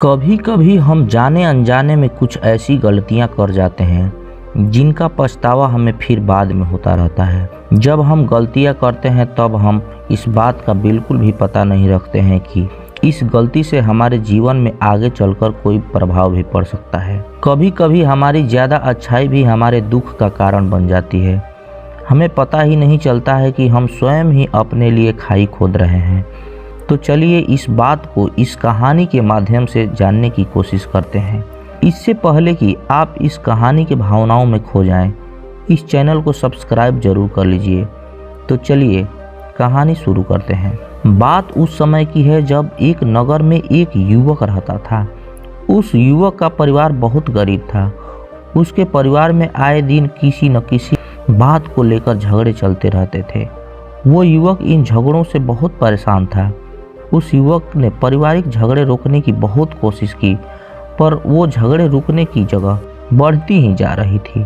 कभी कभी हम जाने अनजाने में कुछ ऐसी गलतियां कर जाते हैं जिनका पछतावा हमें फिर बाद में होता रहता है। जब हम गलतियां करते हैं तब हम इस बात का बिल्कुल भी पता नहीं रखते हैं कि इस गलती से हमारे जीवन में आगे चलकर कोई प्रभाव भी पड़ सकता है। कभी कभी हमारी ज़्यादा अच्छाई भी हमारे दुख का कारण बन जाती है। हमें पता ही नहीं चलता है कि हम स्वयं ही अपने लिए खाई खोद रहे हैं। तो चलिए इस बात को इस कहानी के माध्यम से जानने की कोशिश करते हैं। इससे पहले कि आप इस कहानी के भावनाओं में खो जाएं, इस चैनल को सब्सक्राइब जरूर कर लीजिए। तो चलिए कहानी शुरू करते हैं। बात उस समय की है जब एक नगर में एक युवक रहता था। उस युवक का परिवार बहुत गरीब था। उसके परिवार में आए दिन किसी न किसी बात को लेकर झगड़े चलते रहते थे। वो युवक इन झगड़ों से बहुत परेशान था। उस युवक ने पारिवारिक झगड़े रोकने की बहुत कोशिश की, पर वो झगड़े रुकने की जगह बढ़ती ही जा रही थी।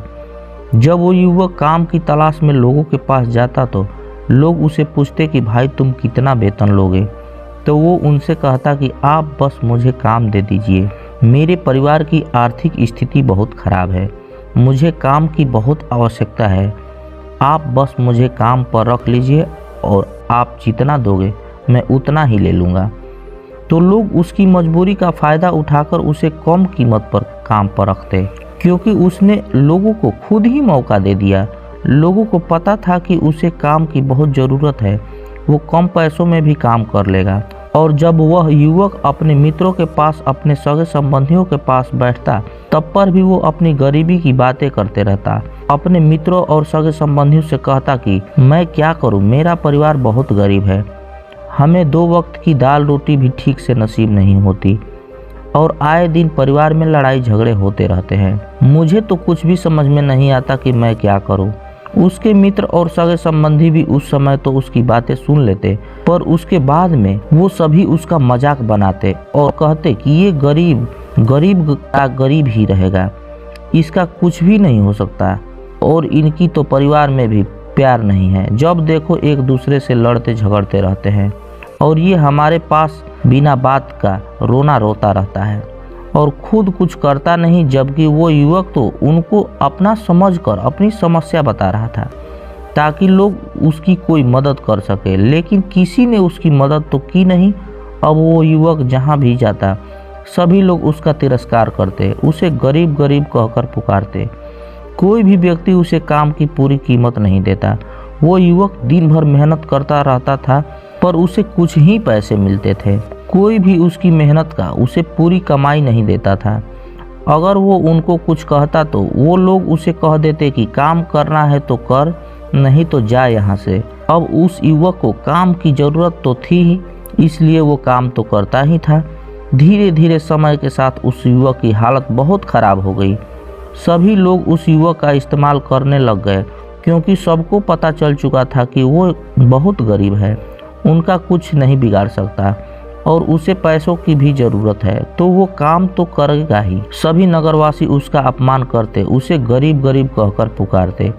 जब वो युवक काम की तलाश में लोगों के पास जाता तो लोग उसे पूछते कि भाई तुम कितना वेतन लोगे, तो वो उनसे कहता कि आप बस मुझे काम दे दीजिए, मेरे परिवार की आर्थिक स्थिति बहुत खराब है, मुझे काम की बहुत आवश्यकता है, आप बस मुझे काम पर रख लीजिए और आप जितना दोगे मैं उतना ही ले लूँगा। तो लोग उसकी मजबूरी का फ़ायदा उठाकर उसे कम कीमत पर काम पर रखते, क्योंकि उसने लोगों को खुद ही मौका दे दिया। लोगों को पता था कि उसे काम की बहुत ज़रूरत है, वो कम पैसों में भी काम कर लेगा। और जब वह युवक अपने मित्रों के पास, अपने सगे संबंधियों के पास बैठता, तब पर भी वो अपनी गरीबी की बातें करते रहता। अपने मित्रों और सगे संबंधियों से कहता कि मैं क्या करूं, मेरा परिवार बहुत गरीब है, हमें 2 वक्त की दाल रोटी भी ठीक से नसीब नहीं होती और आए दिन परिवार में लड़ाई झगड़े होते रहते हैं। मुझे तो कुछ भी समझ में नहीं आता कि मैं क्या करूं। उसके मित्र और सगे संबंधी भी उस समय तो उसकी बातें सुन लेते, पर उसके बाद में वो सभी उसका मजाक बनाते और कहते कि ये गरीब का गरीब ही रहेगा, इसका कुछ भी नहीं हो सकता और इनकी तो परिवार में भी प्यार नहीं है। जब देखो एक दूसरे से लड़ते झगड़ते रहते हैं और ये हमारे पास बिना बात का रोना रोता रहता है और खुद कुछ करता नहीं। जबकि वो युवक तो उनको अपना समझकर अपनी समस्या बता रहा था ताकि लोग उसकी कोई मदद कर सके, लेकिन किसी ने उसकी मदद तो की नहीं। अब वो युवक जहाँ भी जाता सभी लोग उसका तिरस्कार करते, उसे गरीब गरीब कहकर पुकारते। कोई भी व्यक्ति उसे काम की पूरी कीमत नहीं देता। वो युवक दिन भर मेहनत करता रहता था, पर उसे कुछ ही पैसे मिलते थे। कोई भी उसकी मेहनत का उसे पूरी कमाई नहीं देता था। अगर वो उनको कुछ कहता तो वो लोग उसे कह देते कि काम करना है तो कर, नहीं तो जा यहाँ से। अब उस युवक को काम की ज़रूरत तो थी ही, इसलिए वो काम तो करता ही था। धीरे धीरे समय के साथ उस युवक की हालत बहुत ख़राब हो गई। सभी लोग उस युवक का इस्तेमाल करने लग गए, क्योंकि सबको पता चल चुका था कि वो बहुत गरीब है, उनका कुछ नहीं बिगाड़ सकता और उसे पैसों की भी ज़रूरत है, तो वो काम तो करेगा ही। सभी नगरवासी उसका अपमान करते, उसे गरीब गरीब कहकर पुकारते।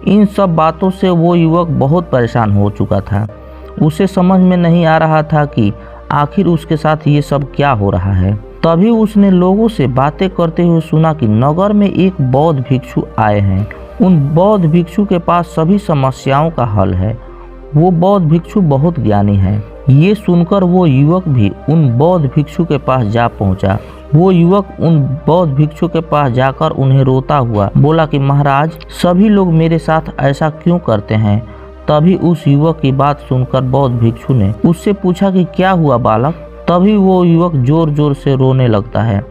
इन सब बातों से वो युवक बहुत परेशान हो चुका था। उसे समझ में नहीं आ रहा था कि आखिर उसके साथ ये सब क्या हो रहा है। तभी उसने लोगों से बातें करते हुए सुना कि नगर में एक बौद्ध भिक्षु आए हैं। उन बौद्ध भिक्षु के पास सभी समस्याओं का हल है। वो बौद्ध भिक्षु बहुत ज्ञानी है। ये सुनकर वो युवक भी उन बौद्ध भिक्षु के पास जा पहुंचा। वो युवक उन बौद्ध भिक्षु के पास जाकर उन्हें रोता हुआ बोला कि महाराज, सभी लोग मेरे साथ ऐसा क्यों करते हैं। तभी उस युवक की बात सुनकर बौद्ध भिक्षु ने उससे पूछा कि क्या हुआ बालक। तभी वो युवक जोर जोर से रोने लगता है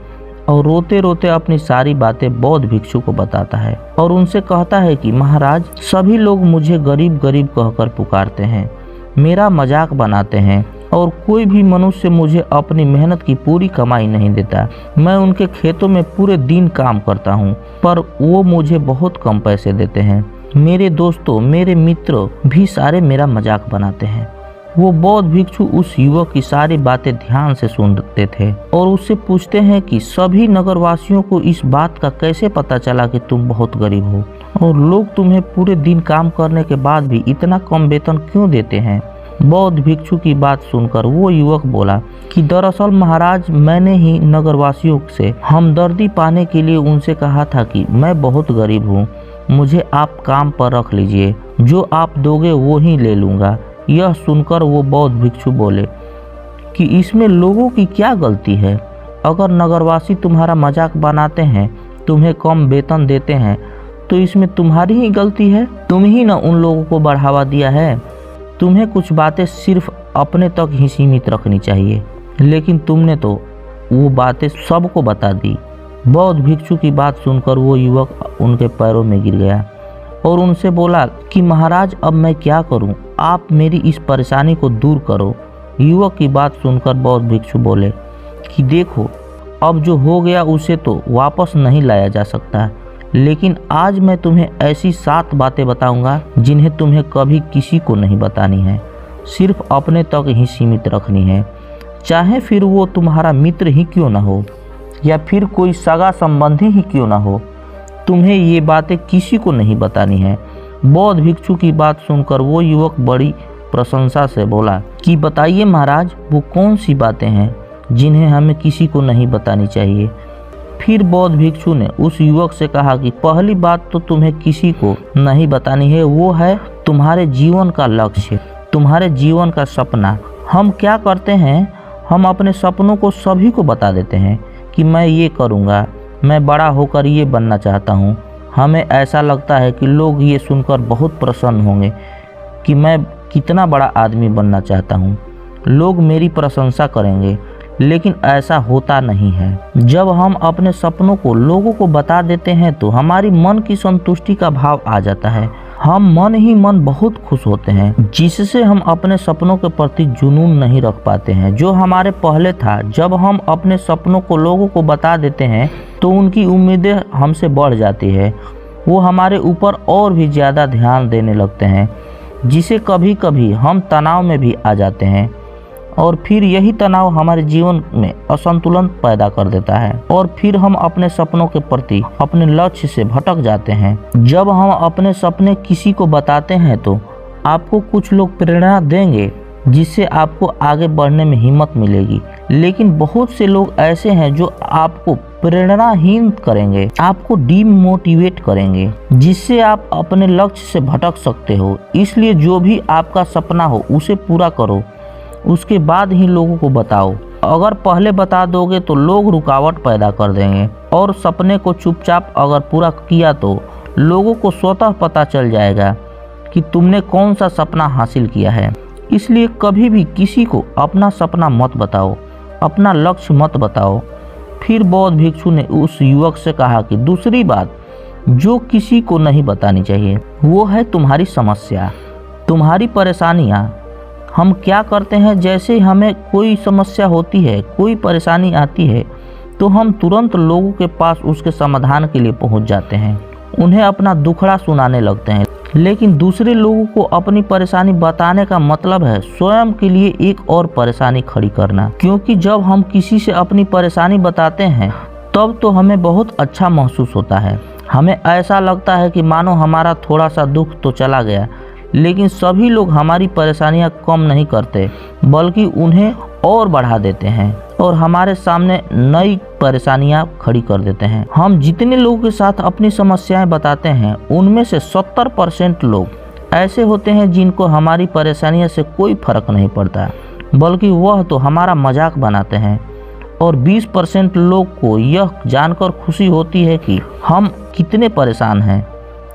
और रोते रोते अपनी सारी बातें बौद्ध भिक्षु को बताता है और उनसे कहता है कि महाराज, सभी लोग मुझे गरीब गरीब कहकर पुकारते हैं, मेरा मजाक बनाते हैं और कोई भी मनुष्य मुझे अपनी मेहनत की पूरी कमाई नहीं देता। मैं उनके खेतों में पूरे दिन काम करता हूँ, पर वो मुझे बहुत कम पैसे देते हैं। मेरे दोस्तों, मेरे मित्र भी सारे मेरा मजाक बनाते हैं। वो बौद्ध भिक्षु उस युवक की सारी बातें ध्यान से सुनते थे और उससे पूछते हैं कि सभी नगरवासियों को इस बात का कैसे पता चला कि तुम बहुत गरीब हो और लोग तुम्हें पूरे दिन काम करने के बाद भी इतना कम वेतन क्यों देते हैं। बौद्ध भिक्षु की बात सुनकर वो युवक बोला कि दरअसल महाराज, मैंने ही नगरवासियों से हमदर्दी पाने के लिए उनसे कहा था कि मैं बहुत गरीब हूँ, मुझे आप काम पर रख लीजिए, जो आप दोगे वो ही ले लूँगा। यह सुनकर वो बौद्ध भिक्षु बोले कि इसमें लोगों की क्या गलती है? अगर नगरवासी तुम्हारा मजाक बनाते हैं, तुम्हें कम वेतन देते हैं, तो इसमें तुम्हारी ही गलती है। तुम ही न उन लोगों को बढ़ावा दिया है। तुम्हें कुछ बातें सिर्फ अपने तक ही सीमित रखनी चाहिए, लेकिन तुमने तो वो बातें सबको बता दी। बौद्ध भिक्षु की बात सुनकर वो युवक उनके पैरों में गिर गया और उनसे बोला कि महाराज, अब मैं क्या करूं? आप मेरी इस परेशानी को दूर करो। युवक की बात सुनकर बौद्ध भिक्षु बोले कि देखो, अब जो हो गया उसे तो वापस नहीं लाया जा सकता, लेकिन आज मैं तुम्हें ऐसी 7 बातें बताऊंगा जिन्हें तुम्हें कभी किसी को नहीं बतानी है, सिर्फ अपने तक ही सीमित रखनी है, चाहे फिर वो तुम्हारा मित्र ही क्यों ना हो या फिर कोई सगा संबंधी ही क्यों ना हो। तुम्हें ये बातें किसी को नहीं बतानी है। बौद्ध भिक्षु की बात सुनकर वो युवक बड़ी प्रशंसा से बोला कि बताइए महाराज, वो कौन सी बातें हैं जिन्हें हमें किसी को नहीं बतानी चाहिए। फिर बौद्ध भिक्षु ने उस युवक से कहा कि पहली बात तो तुम्हें किसी को नहीं बतानी है, वो है तुम्हारे जीवन का लक्ष्य, तुम्हारे जीवन का सपना। हम क्या करते हैं, हम अपने सपनों को सभी को बता देते हैं कि मैं ये करूँगा, मैं बड़ा होकर ये बनना चाहता हूँ। हमें ऐसा लगता है कि लोग ये सुनकर बहुत प्रसन्न होंगे कि मैं कितना बड़ा आदमी बनना चाहता हूँ, लोग मेरी प्रशंसा करेंगे, लेकिन ऐसा होता नहीं है। जब हम अपने सपनों को लोगों को बता देते हैं तो हमारी मन की संतुष्टि का भाव आ जाता है। हम मन ही मन बहुत खुश होते हैं, जिससे हम अपने सपनों के प्रति जुनून नहीं रख पाते हैं जो हमारे पहले था। जब हम अपने सपनों को लोगों को बता देते हैं तो उनकी उम्मीदें हमसे बढ़ जाती है, वो हमारे ऊपर और भी ज़्यादा ध्यान देने लगते हैं, जिसे कभी कभी हम तनाव में भी आ जाते हैं और फिर यही तनाव हमारे जीवन में असंतुलन पैदा कर देता है और फिर हम अपने सपनों के प्रति अपने लक्ष्य से भटक जाते हैं। जब हम अपने सपने किसी को बताते हैं तो आपको कुछ लोग प्रेरणा देंगे, जिससे आपको आगे बढ़ने में हिम्मत मिलेगी, लेकिन बहुत से लोग ऐसे हैं जो आपको प्रेरणाहीन करेंगे, आपको डीमोटिवेट करेंगे, जिससे आप अपने लक्ष्य से भटक सकते हो। इसलिए जो भी आपका सपना हो उसे पूरा करो, उसके बाद ही लोगों को बताओ। अगर पहले बता दोगे तो लोग रुकावट पैदा कर देंगे और सपने को चुपचाप अगर पूरा किया तो लोगों को स्वतः पता चल जाएगा कि तुमने कौन सा सपना हासिल किया है। इसलिए कभी भी किसी को अपना सपना मत बताओ, अपना लक्ष्य मत बताओ। फिर बौद्ध भिक्षु ने उस युवक से कहा कि दूसरी बात जो किसी को नहीं बतानी चाहिए वो है तुम्हारी समस्या, तुम्हारी परेशानियाँ। हम क्या करते हैं, जैसे हमें कोई समस्या होती है, कोई परेशानी आती है, तो हम तुरंत लोगों के पास उसके समाधान के लिए पहुंच जाते हैं, उन्हें अपना दुखड़ा सुनाने लगते हैं। लेकिन दूसरे लोगों को अपनी परेशानी बताने का मतलब है स्वयं के लिए एक और परेशानी खड़ी करना, क्योंकि जब हम किसी से अपनी परेशानी बताते हैं तब तो हमें बहुत अच्छा महसूस होता है। हमें ऐसा लगता है कि मानो हमारा थोड़ा सा दुख तो चला गया, लेकिन सभी लोग हमारी परेशानियां कम नहीं करते बल्कि उन्हें और बढ़ा देते हैं और हमारे सामने नई परेशानियां खड़ी कर देते हैं। हम जितने लोगों के साथ अपनी समस्याएं बताते हैं उनमें से 70% लोग ऐसे होते हैं जिनको हमारी परेशानियों से कोई फर्क नहीं पड़ता, बल्कि वह तो हमारा मजाक बनाते हैं। और 20% लोग को यह जानकर खुशी होती है कि हम कितने परेशान हैं।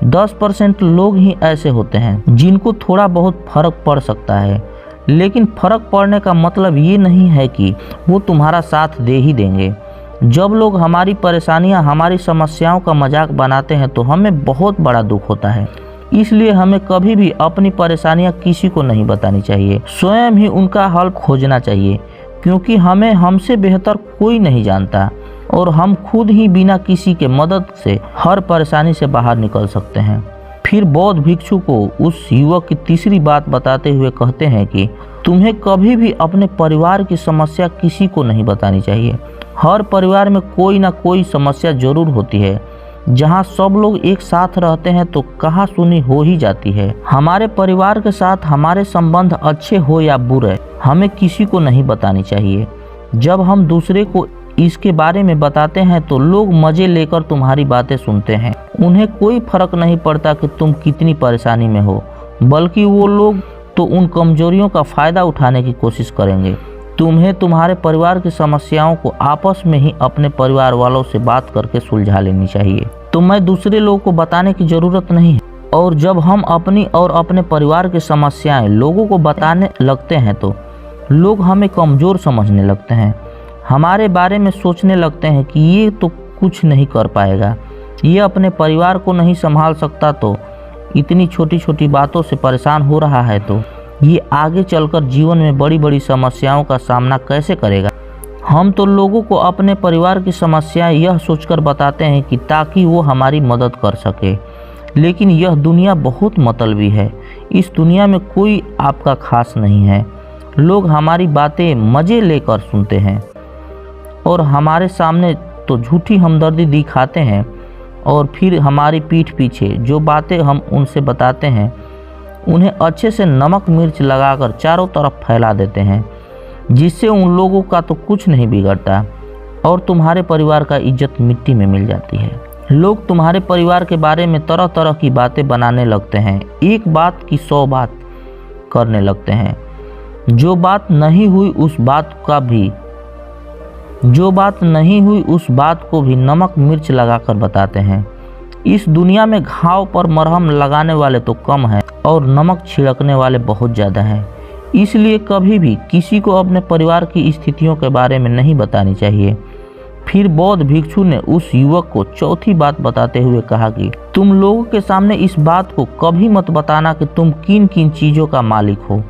10% लोग ही ऐसे होते हैं जिनको थोड़ा बहुत फर्क पड़ सकता है, लेकिन फर्क पड़ने का मतलब ये नहीं है कि वो तुम्हारा साथ दे ही देंगे। जब लोग हमारी परेशानियां, हमारी समस्याओं का मजाक बनाते हैं तो हमें बहुत बड़ा दुख होता है। इसलिए हमें कभी भी अपनी परेशानियां किसी को नहीं बतानी चाहिए, स्वयं ही उनका हल खोजना चाहिए, क्योंकि हमें हमसे बेहतर कोई नहीं जानता और हम खुद ही बिना किसी के मदद से हर परेशानी से बाहर निकल सकते हैं। फिर बौद्ध भिक्षु को उस युवक की तीसरी बात बताते हुए कहते हैं कि तुम्हें कभी भी अपने परिवार की समस्या किसी को नहीं बतानी चाहिए। हर परिवार में कोई ना कोई समस्या जरूर होती है, जहाँ सब लोग एक साथ रहते हैं तो कहासुनी हो ही जाती है। हमारे परिवार के साथ हमारे संबंध अच्छे हो या बुरे, हमें किसी को नहीं बतानी चाहिए। जब हम दूसरे को इसके बारे में बताते हैं तो लोग मजे लेकर तुम्हारी बातें सुनते हैं। उन्हें कोई फर्क नहीं पड़ता कि तुम कितनी परेशानी में हो, बल्कि वो लोग तो उन कमजोरियों का फायदा उठाने की कोशिश करेंगे। तुम्हें तुम्हारे परिवार की समस्याओं को आपस में ही अपने परिवार वालों से बात करके सुलझा लेनी चाहिए। तुम्हें दूसरे लोगों को बताने की जरूरत नहीं है। और जब हम अपनी और अपने परिवार की समस्याएं लोगों को बताने लगते हैं तो लोग हमें कमजोर समझने लगते हैं, हमारे बारे में सोचने लगते हैं कि ये तो कुछ नहीं कर पाएगा, ये अपने परिवार को नहीं संभाल सकता, तो इतनी छोटी छोटी बातों से परेशान हो रहा है, तो ये आगे चलकर जीवन में बड़ी बड़ी समस्याओं का सामना कैसे करेगा। हम तो लोगों को अपने परिवार की समस्याएं यह सोचकर बताते हैं कि ताकि वो हमारी मदद कर सके, लेकिन यह दुनिया बहुत मतलबी है। इस दुनिया में कोई आपका खास नहीं है। लोग हमारी बातें मज़े लेकर सुनते हैं और हमारे सामने तो झूठी हमदर्दी दिखाते हैं, और फिर हमारी पीठ पीछे जो बातें हम उनसे बताते हैं उन्हें अच्छे से नमक मिर्च लगाकर चारों तरफ फैला देते हैं, जिससे उन लोगों का तो कुछ नहीं बिगड़ता और तुम्हारे परिवार का इज्जत मिट्टी में मिल जाती है। लोग तुम्हारे परिवार के बारे में तरह तरह की बातें बनाने लगते हैं, एक बात की 100 बात करने लगते हैं। जो बात नहीं हुई उस बात को भी नमक मिर्च लगाकर बताते हैं। इस दुनिया में घाव पर मरहम लगाने वाले तो कम हैं और नमक छिड़कने वाले बहुत ज़्यादा हैं। इसलिए कभी भी किसी को अपने परिवार की स्थितियों के बारे में नहीं बतानी चाहिए। फिर बौद्ध भिक्षु ने उस युवक को चौथी बात बताते हुए कहा कि तुम लोगों के सामने इस बात को कभी मत बताना कि तुम किन किन चीज़ों का मालिक हो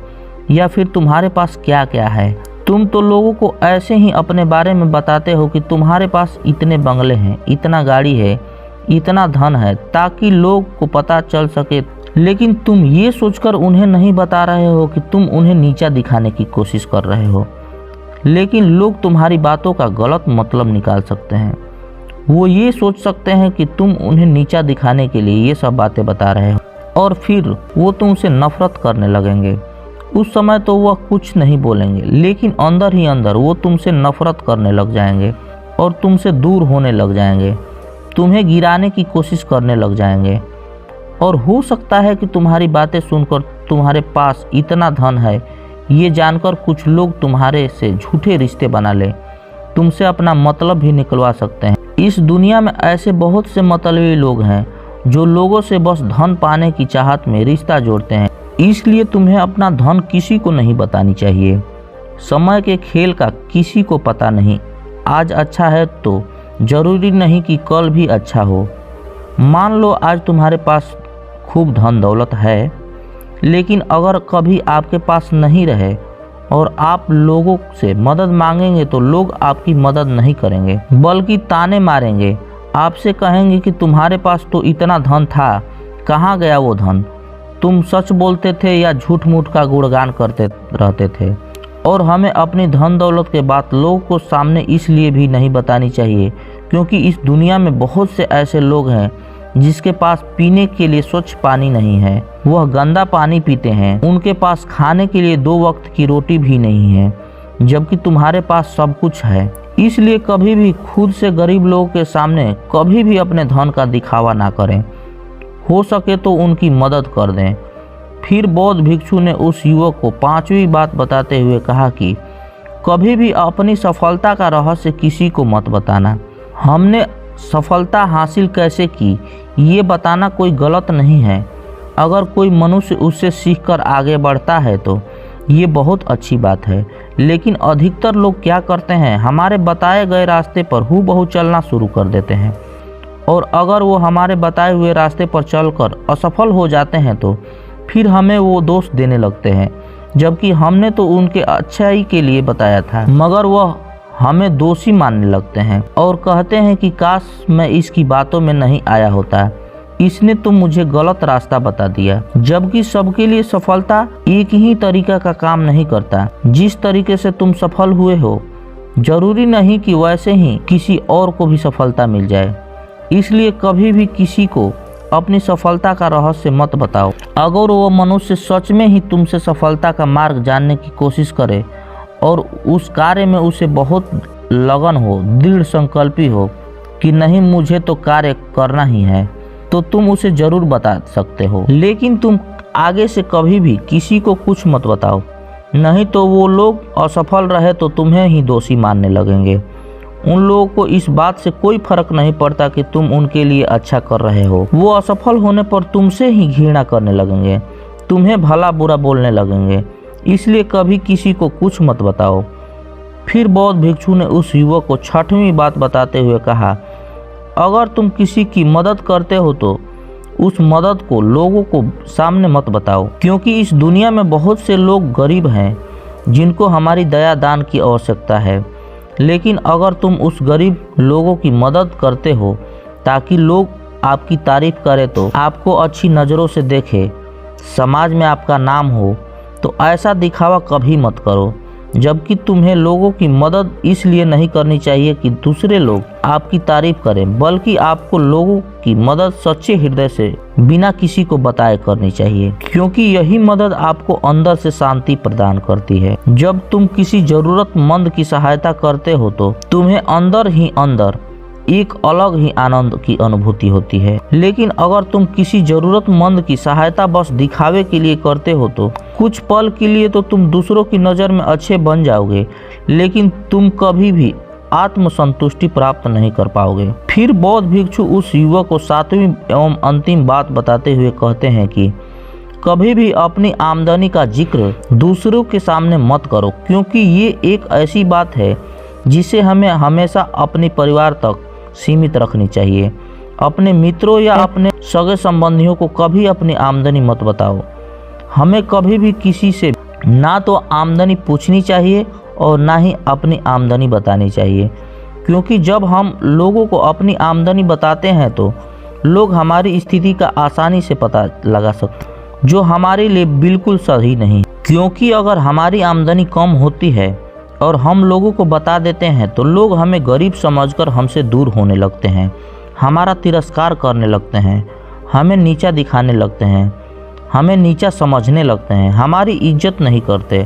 या फिर तुम्हारे पास क्या क्या है। तुम तो लोगों को ऐसे ही अपने बारे में बताते हो कि तुम्हारे पास इतने बंगले हैं, इतना गाड़ी है, इतना धन है, ताकि लोग को पता चल सके, लेकिन तुम ये सोचकर उन्हें नहीं बता रहे हो कि तुम उन्हें नीचा दिखाने की कोशिश कर रहे हो। लेकिन लोग तुम्हारी बातों का गलत मतलब निकाल सकते हैं। वो ये सोच सकते हैं कि तुम उन्हें नीचा दिखाने के लिए ये सब बातें बता रहे हो और फिर वो तुमसे नफरत करने लगेंगे। उस समय तो वह कुछ नहीं बोलेंगे, लेकिन अंदर ही अंदर वो तुमसे नफरत करने लग जाएंगे और तुमसे दूर होने लग जाएंगे, तुम्हें गिराने की कोशिश करने लग जाएंगे। और हो सकता है कि तुम्हारी बातें सुनकर तुम्हारे पास इतना धन है ये जानकर कुछ लोग तुम्हारे से झूठे रिश्ते बना ले, तुमसे अपना मतलब भी निकलवा सकते हैं। इस दुनिया में ऐसे बहुत से मतलबी लोग हैं जो लोगों से बस धन पाने की चाहत में रिश्ता जोड़ते हैं। इसलिए तुम्हें अपना धन किसी को नहीं बतानी चाहिए। समय के खेल का किसी को पता नहीं। आज अच्छा है तो जरूरी नहीं कि कल भी अच्छा हो। मान लो आज तुम्हारे पास खूब धन दौलत है, लेकिन अगर कभी आपके पास नहीं रहे और आप लोगों से मदद मांगेंगे तो लोग आपकी मदद नहीं करेंगे, बल्कि ताने मारेंगे, आपसे कहेंगे कि तुम्हारे पास तो इतना धन था, कहाँ गया वो धन, तुम सच बोलते थे या झूठ मूठ का गुणगान करते रहते थे। और हमें अपनी धन दौलत के बात लोगों को सामने इसलिए भी नहीं बतानी चाहिए क्योंकि इस दुनिया में बहुत से ऐसे लोग हैं जिसके पास पीने के लिए स्वच्छ पानी नहीं है, वह गंदा पानी पीते हैं। उनके पास खाने के लिए 2 वक्त की रोटी भी नहीं है, जबकि तुम्हारे पास सब कुछ है। इसलिए कभी भी खुद से गरीब लोगों के सामने कभी भी अपने धन का दिखावा ना करें, हो सके तो उनकी मदद कर दें। फिर बौद्ध भिक्षु ने उस युवक को 5वीं बात बताते हुए कहा कि कभी भी अपनी सफलता का रहस्य किसी को मत बताना। हमने सफलता हासिल कैसे की ये बताना कोई गलत नहीं है। अगर कोई मनुष्य उससे सीखकर आगे बढ़ता है तो ये बहुत अच्छी बात है, लेकिन अधिकतर लोग क्या करते हैं, हमारे बताए गए रास्ते पर हूबहू चलना शुरू कर देते हैं और अगर वो हमारे बताए हुए रास्ते पर चलकर असफल हो जाते हैं तो फिर हमें वो दोष देने लगते हैं, जबकि हमने तो उनके अच्छाई के लिए बताया था, मगर वह हमें दोषी मानने लगते हैं और कहते हैं कि काश मैं इसकी बातों में नहीं आया होता, इसने तो मुझे गलत रास्ता बता दिया। जबकि सबके लिए सफलता एक ही तरीका का काम नहीं करता। जिस तरीके से तुम सफल हुए हो जरूरी नहीं कि वैसे ही किसी और को भी सफलता मिल जाए। इसलिए कभी भी किसी को अपनी सफलता का रहस्य मत बताओ। अगर वो मनुष्य सच में ही तुमसे सफलता का मार्ग जानने की कोशिश करे और उस कार्य में उसे बहुत लगन हो, दृढ़ संकल्पी हो कि नहीं मुझे तो कार्य करना ही है, तो तुम उसे जरूर बता सकते हो। लेकिन तुम आगे से कभी भी किसी को कुछ मत बताओ, नहीं तो वो लोग असफल रहे तो तुम्हें ही दोषी मानने लगेंगे। उन लोगों को इस बात से कोई फर्क नहीं पड़ता कि तुम उनके लिए अच्छा कर रहे हो। वो असफल होने पर तुमसे ही घृणा करने लगेंगे, तुम्हें भला बुरा बोलने लगेंगे। इसलिए कभी किसी को कुछ मत बताओ। फिर बौद्ध भिक्षु ने उस युवक को छठवीं बात बताते हुए कहा, अगर तुम किसी की मदद करते हो तो उस मदद को लोगों को सामने मत बताओ, क्योंकि इस दुनिया में बहुत से लोग गरीब हैं जिनको हमारी दया दान की आवश्यकता है। लेकिन अगर तुम उस गरीब लोगों की मदद करते हो ताकि लोग आपकी तारीफ करें, तो आपको अच्छी नज़रों से देखें, समाज में आपका नाम हो, तो ऐसा दिखावा कभी मत करो। जबकि तुम्हें लोगों की मदद इसलिए नहीं करनी चाहिए कि दूसरे लोग आपकी तारीफ करें, बल्कि आपको लोगों की मदद सच्चे हृदय से बिना किसी को बताए करनी चाहिए, क्योंकि यही मदद आपको अंदर से शांति प्रदान करती है। जब तुम किसी जरूरतमंद की सहायता करते हो तो तुम्हें अंदर ही अंदर एक अलग ही आनंद की अनुभूति होती है। लेकिन अगर तुम किसी जरूरतमंद की सहायता बस दिखावे के लिए करते हो तो कुछ पल के लिए तो तुम दूसरों की नज़र में अच्छे बन जाओगे, लेकिन तुम कभी भी आत्मसंतुष्टि प्राप्त नहीं कर पाओगे। फिर बौद्ध भिक्षु उस युवक को सातवीं एवं अंतिम बात बताते हुए कहते हैं कि कभी भी अपनी आमदनी का जिक्र दूसरों के सामने मत करो, क्योंकि ये एक ऐसी बात है जिसे हमें हमेशा अपने परिवार तक सीमित रखनी चाहिए। अपने मित्रों या अपने सगे संबंधियों को कभी अपनी आमदनी मत बताओ। हमें कभी भी किसी से ना तो आमदनी पूछनी चाहिए और ना ही अपनी आमदनी बतानी चाहिए, क्योंकि जब हम लोगों को अपनी आमदनी बताते हैं तो लोग हमारी स्थिति का आसानी से पता लगा सकते हैं, जो हमारे लिए बिल्कुल सही नहीं। क्योंकि अगर हमारी आमदनी कम होती है और हम लोगों को बता देते हैं तो लोग हमें गरीब समझकर हमसे दूर होने लगते हैं, हमारा तिरस्कार करने लगते हैं, हमें नीचा दिखाने लगते हैं, हमें नीचा समझने लगते हैं, हमारी इज्जत नहीं करते।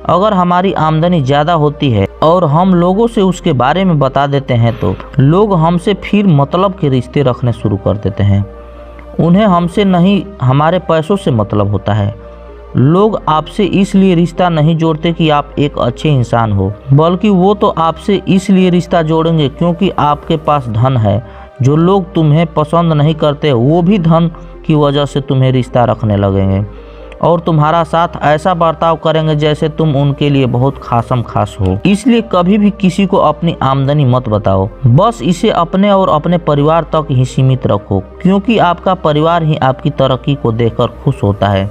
अगर हमारी आमदनी ज़्यादा होती है और हम लोगों से उसके बारे में बता देते हैं तो लोग हमसे फिर मतलब के रिश्ते रखने शुरू कर देते हैं। उन्हें हमसे नहीं हमारे पैसों से मतलब होता है। लोग आपसे इसलिए रिश्ता नहीं जोड़ते कि आप एक अच्छे इंसान हो, बल्कि वो तो आपसे इसलिए रिश्ता जोड़ेंगे क्योंकि आपके पास धन है। जो लोग तुम्हें पसंद नहीं करते वो भी धन की वजह से तुम्हें रिश्ता रखने लगेंगे और तुम्हारा साथ ऐसा बर्ताव करेंगे जैसे तुम उनके लिए बहुत खासम खास हो। इसलिए कभी भी किसी को अपनी आमदनी मत बताओ, बस इसे अपने और अपने परिवार तक ही सीमित रखो, क्योंकि आपका परिवार ही आपकी तरक्की को देखकर खुश होता है।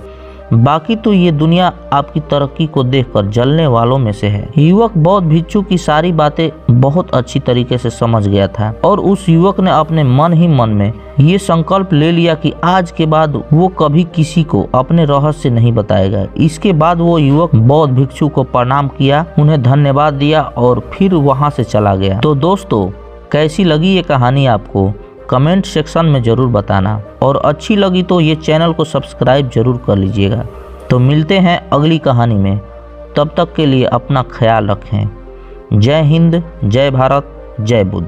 बाकी तो ये दुनिया आपकी तरक्की को देखकर जलने वालों में से है। युवक बौद्ध भिक्षु की सारी बातें बहुत अच्छी तरीके से समझ गया था और उस युवक ने अपने मन ही मन में ये संकल्प ले लिया कि आज के बाद वो कभी किसी को अपने रहस्य नहीं बताएगा। इसके बाद वो युवक बौद्ध भिक्षु को प्रणाम किया, उन्हें धन्यवाद दिया और फिर वहाँ से चला गया। तो दोस्तों, कैसी लगी ये कहानी आपको कमेंट सेक्शन में ज़रूर बताना, और अच्छी लगी तो ये चैनल को सब्सक्राइब जरूर कर लीजिएगा। तो मिलते हैं अगली कहानी में, तब तक के लिए अपना ख्याल रखें। जय हिंद, जय भारत, जय बुद्ध।